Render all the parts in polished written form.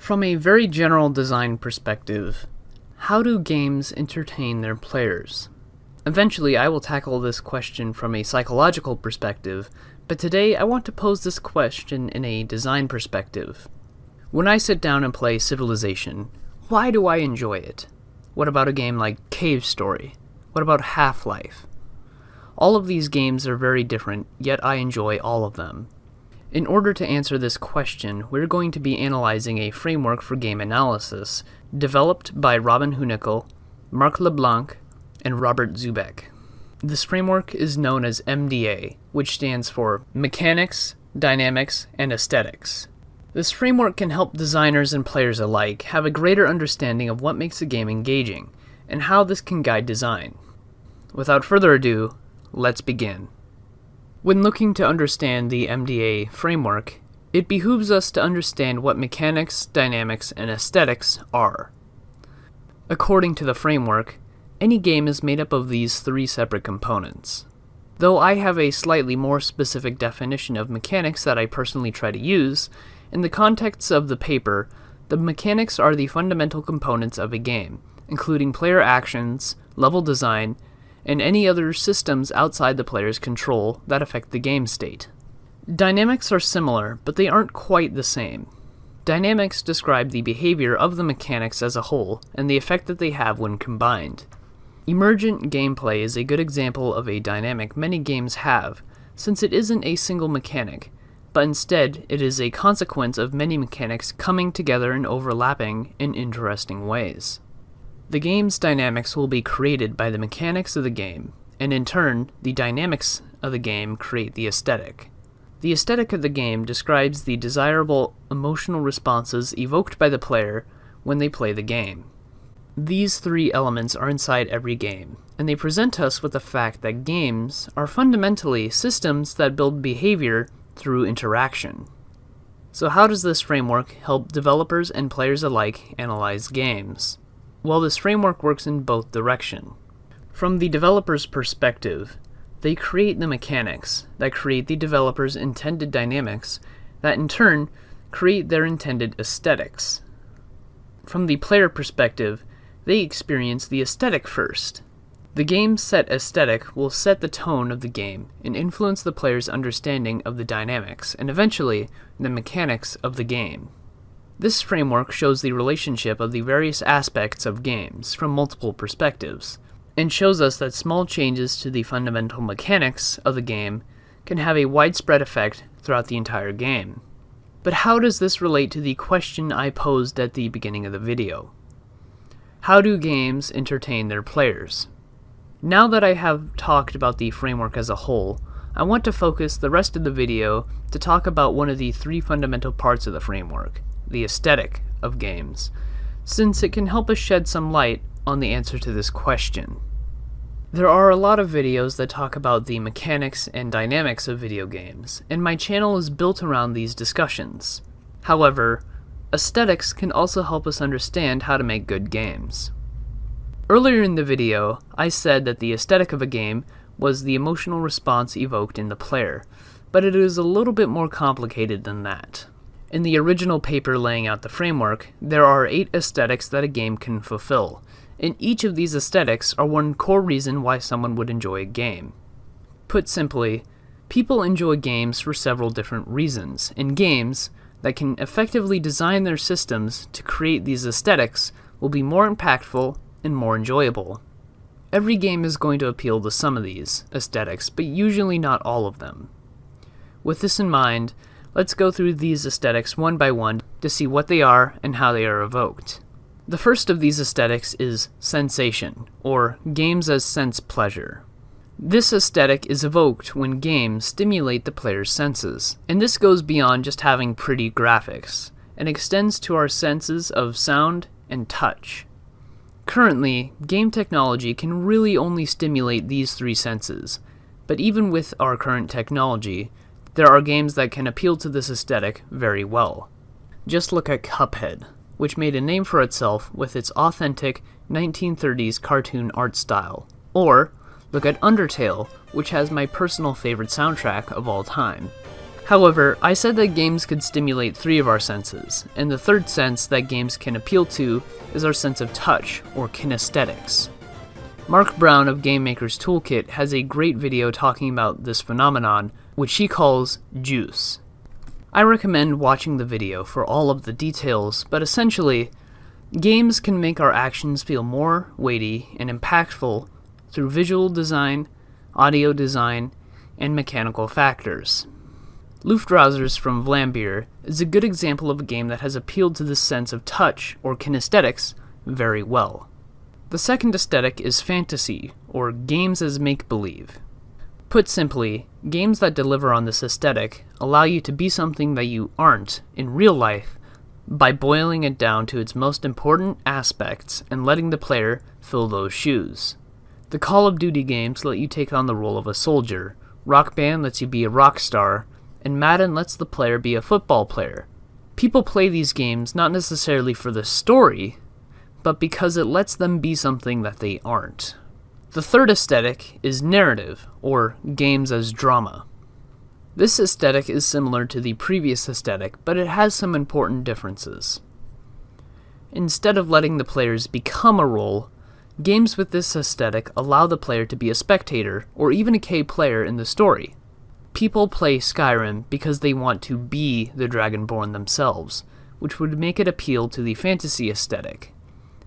From a very general design perspective, how do games entertain their players? Eventually, I will tackle this question from a psychological perspective, but today I want to pose this question in a design perspective. When I sit down and play Civilization, why do I enjoy it? What about a game like Cave Story? What about Half-Life? All of these games are very different, yet I enjoy all of them. In order to answer this question, we're going to be analyzing a framework for game analysis developed by Robin Hunicke, Marc LeBlanc, and Robert Zubek. This framework is known as MDA, which stands for Mechanics, Dynamics, and Aesthetics. This framework can help designers and players alike have a greater understanding of what makes a game engaging, and how this can guide design. Without further ado, let's begin. When looking to understand the MDA framework, it behooves us to understand what mechanics, dynamics, and aesthetics are. According to the framework, any game is made up of these three separate components. Though I have a slightly more specific definition of mechanics that I personally try to use, in the context of the paper, the mechanics are the fundamental components of a game, including player actions, level design, and any other systems outside the player's control that affect the game state. Dynamics are similar, but they aren't quite the same. Dynamics describe the behavior of the mechanics as a whole, and the effect that they have when combined. Emergent gameplay is a good example of a dynamic many games have, since it isn't a single mechanic, but instead it is a consequence of many mechanics coming together and overlapping in interesting ways. The game's dynamics will be created by the mechanics of the game, and in turn, the dynamics of the game create the aesthetic. The aesthetic of the game describes the desirable emotional responses evoked by the player when they play the game. These three elements are inside every game, and they present us with the fact that games are fundamentally systems that build behavior through interaction. So how does this framework help developers and players alike analyze games? Well, this framework works in both directions. From the developer's perspective, they create the mechanics that create the developer's intended dynamics that in turn create their intended aesthetics. From the player perspective, they experience the aesthetic first. The game's set aesthetic will set the tone of the game and influence the player's understanding of the dynamics and eventually the mechanics of the game. This framework shows the relationship of the various aspects of games from multiple perspectives, and shows us that small changes to the fundamental mechanics of the game can have a widespread effect throughout the entire game. But how does this relate to the question I posed at the beginning of the video? How do games entertain their players? Now that I have talked about the framework as a whole, I want to focus the rest of the video to talk about one of the three fundamental parts of the framework, the aesthetic of games, since it can help us shed some light on the answer to this question. There are a lot of videos that talk about the mechanics and dynamics of video games, and my channel is built around these discussions. However, aesthetics can also help us understand how to make good games. Earlier in the video, I said that the aesthetic of a game was the emotional response evoked in the player, but it is a little bit more complicated than that. In the original paper laying out the framework, there are 8 aesthetics that a game can fulfill, and each of these aesthetics are one core reason why someone would enjoy a game. Put simply, people enjoy games for several different reasons, and games that can effectively design their systems to create these aesthetics will be more impactful and more enjoyable. Every game is going to appeal to some of these aesthetics, but usually not all of them. With this in mind, let's go through these aesthetics one by one to see what they are and how they are evoked. The first of these aesthetics is sensation, or games as sense pleasure. This aesthetic is evoked when games stimulate the player's senses, and this goes beyond just having pretty graphics, and extends to our senses of sound and touch. Currently, game technology can really only stimulate these three senses, but even with our current technology, there are games that can appeal to this aesthetic very well. Just look at Cuphead, which made a name for itself with its authentic 1930s cartoon art style. Or look at Undertale, which has my personal favorite soundtrack of all time. However, I said that games could stimulate 3 of our senses, and the third sense that games can appeal to is our sense of touch, or kinesthetics. Mark Brown of Game Maker's Toolkit has a great video talking about this phenomenon, which he calls juice. I recommend watching the video for all of the details, but essentially, games can make our actions feel more weighty and impactful through visual design, audio design, and mechanical factors. Luftrausers from Vlambeer is a good example of a game that has appealed to this sense of touch, or kinesthetics, very well. The second aesthetic is fantasy, or games as make-believe. Put simply, games that deliver on this aesthetic allow you to be something that you aren't in real life by boiling it down to its most important aspects and letting the player fill those shoes. The Call of Duty games let you take on the role of a soldier, Rock Band lets you be a rock star, and Madden lets the player be a football player. People play these games not necessarily for the story, but because it lets them be something that they aren't. The third aesthetic is narrative, or games as drama. This aesthetic is similar to the previous aesthetic, but it has some important differences. Instead of letting the players become a role, games with this aesthetic allow the player to be a spectator, or even a key player in the story. People play Skyrim because they want to be the Dragonborn themselves, which would make it appeal to the fantasy aesthetic.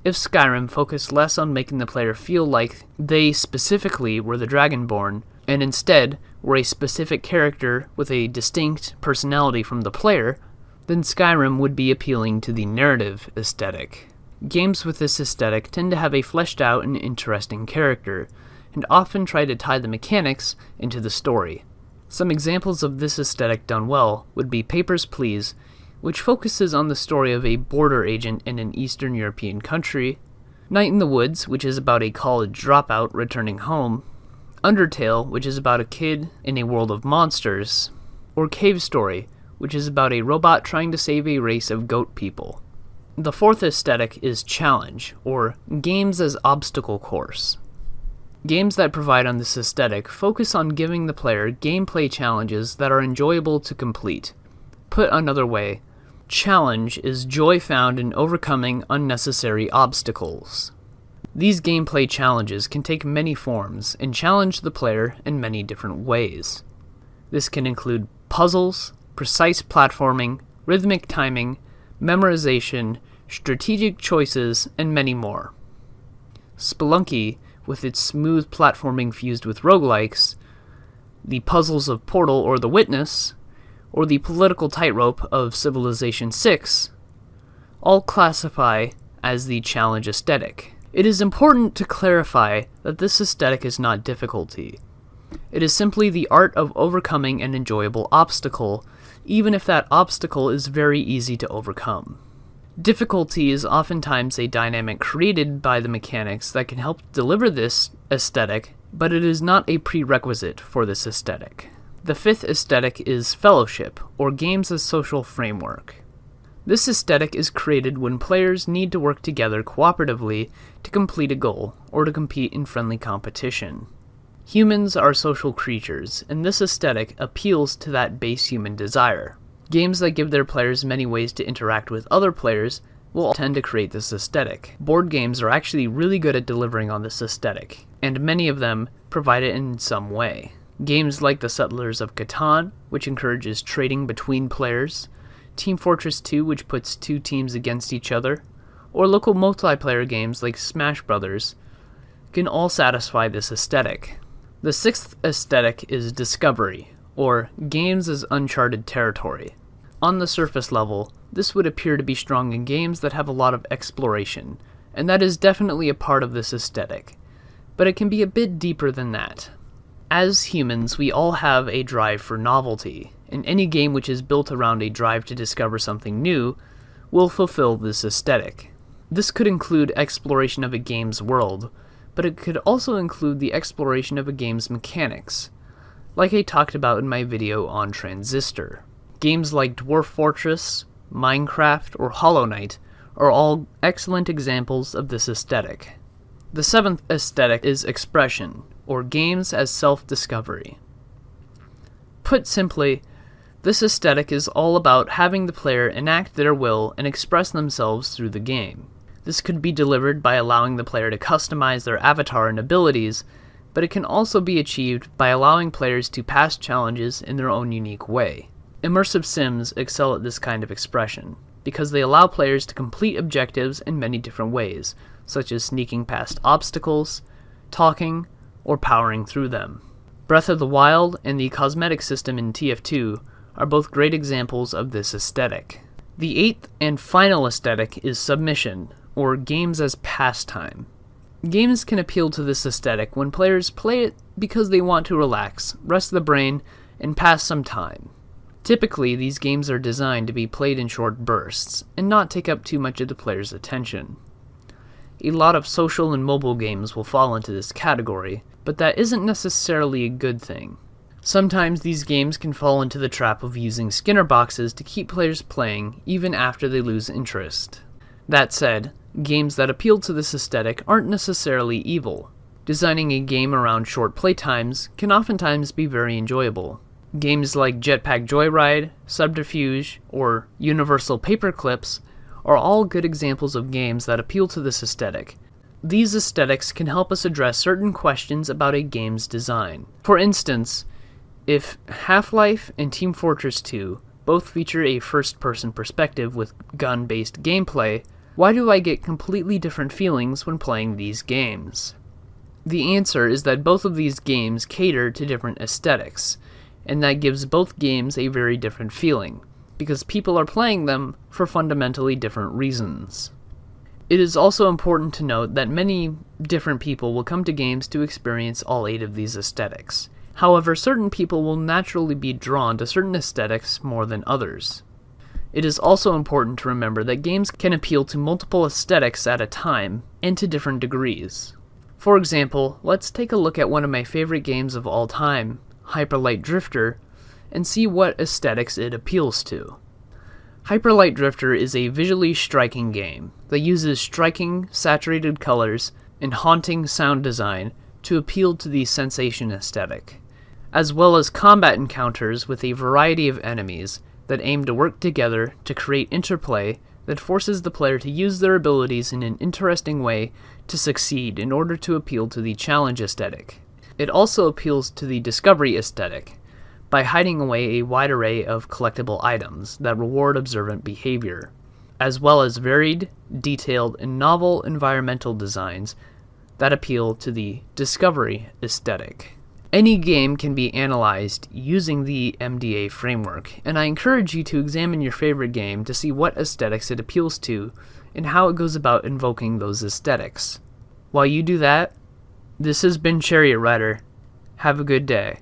If Skyrim focused less on making the player feel like they specifically were the Dragonborn, and instead were a specific character with a distinct personality from the player, then Skyrim would be appealing to the narrative aesthetic. Games with this aesthetic tend to have a fleshed out and interesting character, and often try to tie the mechanics into the story. Some examples of this aesthetic done well would be Papers, Please, which focuses on the story of a border agent in an Eastern European country, Night in the Woods, which is about a college dropout returning home, Undertale, which is about a kid in a world of monsters, or Cave Story, which is about a robot trying to save a race of goat people. The fourth aesthetic is challenge, or games as obstacle course. Games that provide on this aesthetic focus on giving the player gameplay challenges that are enjoyable to complete. Put another way, challenge is joy found in overcoming unnecessary obstacles. These gameplay challenges can take many forms and challenge the player in many different ways. This can include puzzles, precise platforming, rhythmic timing, memorization, strategic choices, and many more. Spelunky, with its smooth platforming fused with roguelikes, the puzzles of Portal or The Witness, or the political tightrope of Civilization VI, all classify as the challenge aesthetic. It is important to clarify that this aesthetic is not difficulty. It is simply the art of overcoming an enjoyable obstacle, even if that obstacle is very easy to overcome. Difficulty is oftentimes a dynamic created by the mechanics that can help deliver this aesthetic, but it is not a prerequisite for this aesthetic. The fifth aesthetic is fellowship, or games as social framework. This aesthetic is created when players need to work together cooperatively to complete a goal, or to compete in friendly competition. Humans are social creatures, and this aesthetic appeals to that base human desire. Games that give their players many ways to interact with other players will tend to create this aesthetic. Board games are actually really good at delivering on this aesthetic, and many of them provide it in some way. Games like The Settlers of Catan, which encourages trading between players, Team Fortress 2, which puts two teams against each other, or local multiplayer games like Smash Brothers, can all satisfy this aesthetic. The sixth aesthetic is discovery, or games as uncharted territory. On the surface level, this would appear to be strong in games that have a lot of exploration, and that is definitely a part of this aesthetic, but it can be a bit deeper than that. As humans, we all have a drive for novelty, and any game which is built around a drive to discover something new will fulfill this aesthetic. This could include exploration of a game's world, but it could also include the exploration of a game's mechanics, like I talked about in my video on Transistor. Games like Dwarf Fortress, Minecraft, or Hollow Knight are all excellent examples of this aesthetic. The seventh aesthetic is expression, or games as self-discovery. Put simply, This aesthetic is all about having the player enact their will and express themselves through the game. This could be delivered by allowing the player to customize their avatar and abilities, but it can also be achieved by allowing players to pass challenges in their own unique way. Immersive sims excel at this kind of expression, because they allow players to complete objectives in many different ways, such as sneaking past obstacles, talking, or powering through them. Breath of the Wild and the cosmetic system in TF2 are both great examples of this aesthetic. The eighth and final aesthetic is submission, or games as pastime. Games can appeal to this aesthetic when players play it because they want to relax, rest the brain, and pass some time. Typically, these games are designed to be played in short bursts, and not take up too much of the player's attention. A lot of social and mobile games will fall into this category, but that isn't necessarily a good thing. Sometimes these games can fall into the trap of using Skinner boxes to keep players playing even after they lose interest. That said, games that appeal to this aesthetic aren't necessarily evil. Designing a game around short playtimes can oftentimes be very enjoyable. Games like Jetpack Joyride, Subterfuge, or Universal Paperclips are all good examples of games that appeal to this aesthetic. These aesthetics can help us address certain questions about a game's design. For instance, if Half-Life and Team Fortress 2 both feature a first-person perspective with gun-based gameplay, why do I get completely different feelings when playing these games? The answer is that both of these games cater to different aesthetics, and that gives both games a very different feeling, because people are playing them for fundamentally different reasons. It is also important to note that many different people will come to games to experience all 8 of these aesthetics. However, certain people will naturally be drawn to certain aesthetics more than others. It is also important to remember that games can appeal to multiple aesthetics at a time, and to different degrees. For example, let's take a look at one of my favorite games of all time, Hyper Light Drifter, and see what aesthetics it appeals to. Hyper Light Drifter is a visually striking game that uses striking, saturated colors and haunting sound design to appeal to the sensation aesthetic, as well as combat encounters with a variety of enemies that aim to work together to create interplay that forces the player to use their abilities in an interesting way to succeed in order to appeal to the challenge aesthetic. It also appeals to the discovery aesthetic by hiding away a wide array of collectible items that reward observant behavior, as well as varied, detailed, and novel environmental designs that appeal to the discovery aesthetic. Any game can be analyzed using the MDA framework, and I encourage you to examine your favorite game to see what aesthetics it appeals to and how it goes about invoking those aesthetics. While you do that, this has been Chariot Rider. Have a good day.